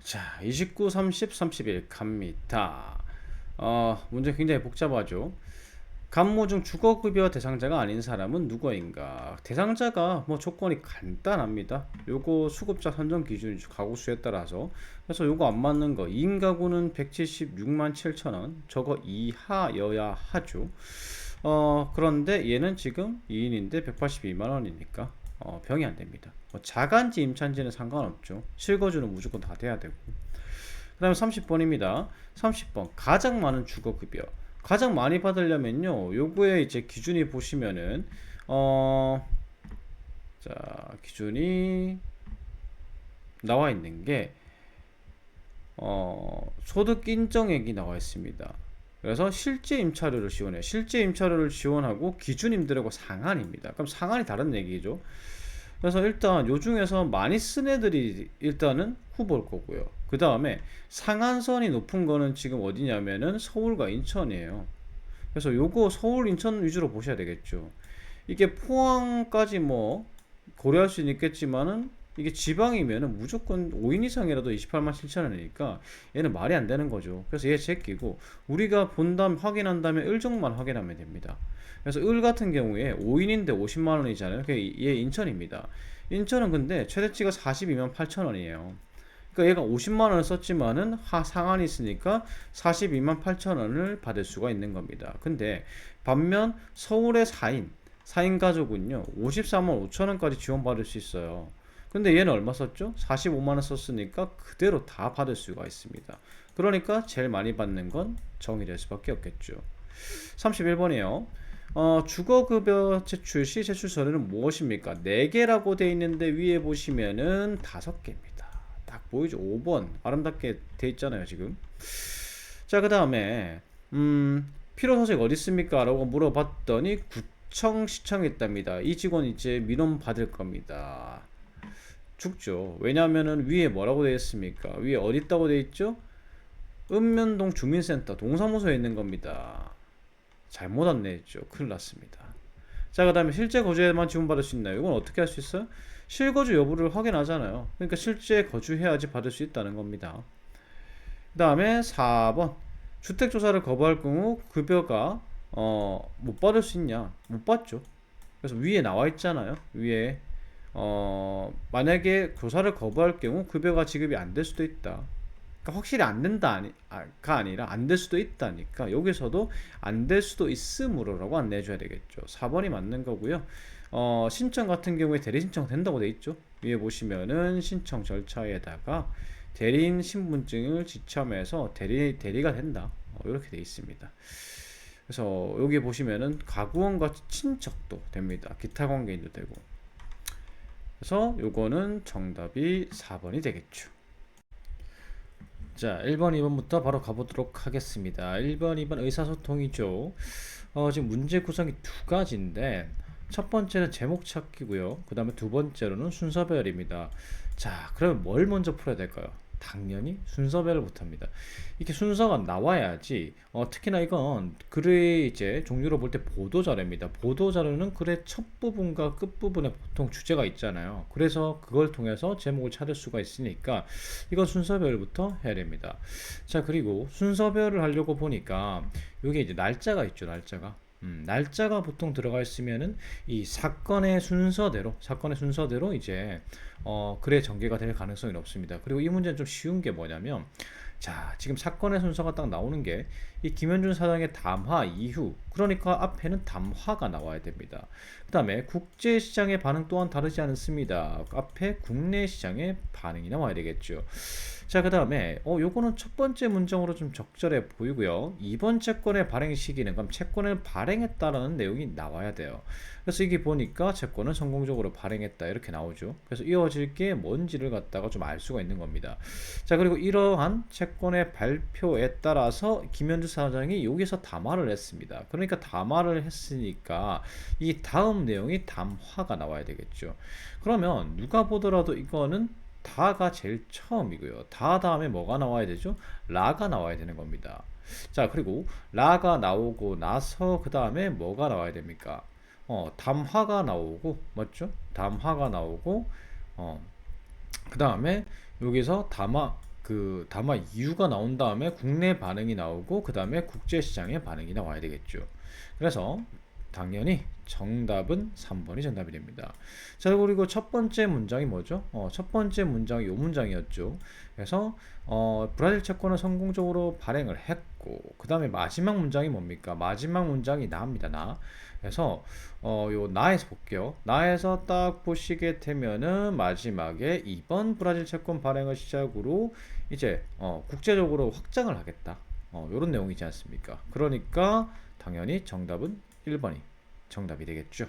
자, 29, 30, 31 갑니다. 문제 굉장히 복잡하죠. 간무 중 주거급여 대상자가 아닌 사람은 누구인가? 대상자가 뭐 조건이 간단합니다. 요거 수급자 선정 기준이 가구 수에 따라서 그래서 요거 안 맞는 거 2인 가구는 176만 7천 원 저거 이하여야 하죠. 그런데 얘는 지금 2인인데 182만 원이니까 병이 안 됩니다. 뭐 자간지 임차인지는 상관없죠. 실거주는 무조건 다 돼야 되고. 그 다음에 30번입니다. 30번 가장 많은 주거급여 가장 많이 받으려면요 요거에 이제 기준이 보시면은 자 기준이 나와 있는 게 소득 인정액이 나와 있습니다. 그래서 실제 임차료를 지원해요. 실제 임차료를 지원하고 기준임들하고 상한입니다. 그럼 상한이 다른 얘기죠. 그래서 일단 요 중에서 많이 쓴 애들이 일단은 후보일 거고요. 그 다음에 상한선이 높은 거는 지금 어디냐면은 서울과 인천이에요. 그래서 요거 서울 인천 위주로 보셔야 되겠죠. 이게 포항까지 뭐 고려할 수는 있겠지만은 이게 지방이면은 무조건 5인 이상이라도 28만 7천 원이니까 얘는 말이 안 되는 거죠. 그래서 얘 제끼고 우리가 본 다음 확인한 다음에 을정만 확인하면 됩니다. 그래서 을 같은 경우에 5인인데 50만 원이잖아요. 얘 인천입니다. 인천은 근데 최대치가 42만 8천 원이에요. 그러니까 얘가 50만 원을 썼지만은 상한이 있으니까 42만 8천 원을 받을 수가 있는 겁니다. 근데 반면 서울의 4인 가족은요 54만 5천 원까지 지원받을 수 있어요. 근데 얘는 얼마 썼죠? 45만 원 썼으니까 그대로 다 받을 수가 있습니다. 그러니까 제일 많이 받는 건 정이 될 수밖에 없겠죠. 31번이에요. 주거급여 제출 시 제출 서류는 무엇입니까? 4개라고 되어 있는데 위에 보시면은 5개입니다. 딱 보이죠? 5번 아름답게 돼 있잖아요 지금. 자, 그 다음에 필요서식 어디 있습니까? 라고 물어봤더니 구청 시청했답니다. 이 직원 이제 민원 받을 겁니다. 죽죠. 왜냐하면은 위에 뭐라고 되어 있습니까? 위에 어디 있다고 되어 있죠? 읍면동 주민센터 동사무소에 있는 겁니다. 잘못 안내했죠. 큰일 났습니다. 자, 그 다음에 실제 거주에만 지원받을 수 있나요? 이건 어떻게 할 수 있어요? 실거주 여부를 확인하잖아요. 그러니까 실제 거주해야지 받을 수 있다는 겁니다. 그 다음에 4번 주택조사를 거부할 경우 급여가 못 받을 수 있냐? 못 받죠. 그래서 위에 나와 있잖아요. 위에 만약에 조사를 거부할 경우 급여가 지급이 안 될 수도 있다. 그러니까 확실히 안 된다가 아니라 안 될 수도 있다니까 여기서도 안 될 수도 있으므로라고 안내해줘야 되겠죠. 4번이 맞는 거고요. 신청 같은 경우에 대리 신청 된다고 돼 있죠. 위에 보시면은 신청 절차에다가 대리인 신분증을 지참해서 대리가 된다. 이렇게 돼 있습니다. 그래서 여기 보시면은 가구원과 친척도 됩니다. 기타 관계인도 되고. 그래서 요거는 정답이 4번이 되겠죠. 자, 1번, 2번부터 바로 가보도록 하겠습니다. 1번, 2번 의사소통이죠. 지금 문제 구성이 두 가지인데, 첫 번째는 제목 찾기고요. 그 다음에 두 번째로는 순서별입니다. 자, 그러면 뭘 먼저 풀어야 될까요? 당연히 순서별을 못합니다. 이렇게 순서가 나와야지, 특히나 이건 글의 이제 종류로 볼 때 보도자료입니다. 보도자료는 글의 첫 부분과 끝 부분에 보통 주제가 있잖아요. 그래서 그걸 통해서 제목을 찾을 수가 있으니까 이건 순서별부터 해야 됩니다. 자, 그리고 순서별을 하려고 보니까 이게 이제 날짜가 있죠, 날짜가. 날짜가 보통 들어가 있으면은 이 사건의 순서대로 이제 글의 전개가 될 가능성이 높습니다. 그리고 이 문제는 좀 쉬운 게 뭐냐면 자, 지금 사건의 순서가 딱 나오는 게 이 김현준 사장의 담화 이후 그러니까 앞에는 담화가 나와야 됩니다. 그 다음에 국제시장의 반응 또한 다르지 않습니다. 앞에 국내 시장의 반응이 나와야 되겠죠. 자, 그 다음에 요거는 첫 번째 문장으로 좀 적절해 보이고요. 이번 채권의 발행 시기는 그럼 채권을 발행했다라는 내용이 나와야 돼요. 그래서 이게 보니까 채권을 성공적으로 발행했다 이렇게 나오죠. 그래서 이어질 게 뭔지를 갖다가 좀 알 수가 있는 겁니다. 자, 그리고 이러한 채권의 발표에 따라서 김현주 사장이 여기서 담화를 했습니다. 그러니까 담화를 했으니까 이 다음 내용이 담화가 나와야 되겠죠. 그러면 누가 보더라도 이거는 다가 제일 처음이고요. 다 다음에 뭐가 나와야 되죠? 라가 나와야 되는 겁니다. 자, 그리고 라가 나오고 나서 그 다음에 뭐가 나와야 됩니까? 담화가 나오고 맞죠? 담화가 나오고 그 다음에 여기서 담화 다만 이유가 나온 다음에 국내 반응이 나오고 그 다음에 국제 시장의 반응이 나와야 되겠죠. 그래서 당연히 정답은 3번이 정답이 됩니다. 자, 그리고 첫 번째 문장이 뭐죠? 첫 번째 문장이 요 문장이었죠. 그래서 브라질 채권은 성공적으로 발행을 했고, 그 다음에 마지막 문장이 뭡니까? 마지막 문장이 나입니다. 나. 그래서 요 나에서 볼게요. 나에서 딱 보시게 되면은 마지막에 이번 브라질 채권 발행을 시작으로 이제 국제적으로 확장을 하겠다. 요런 내용이지 않습니까? 그러니까 당연히 정답은 1번이 정답이 되겠죠.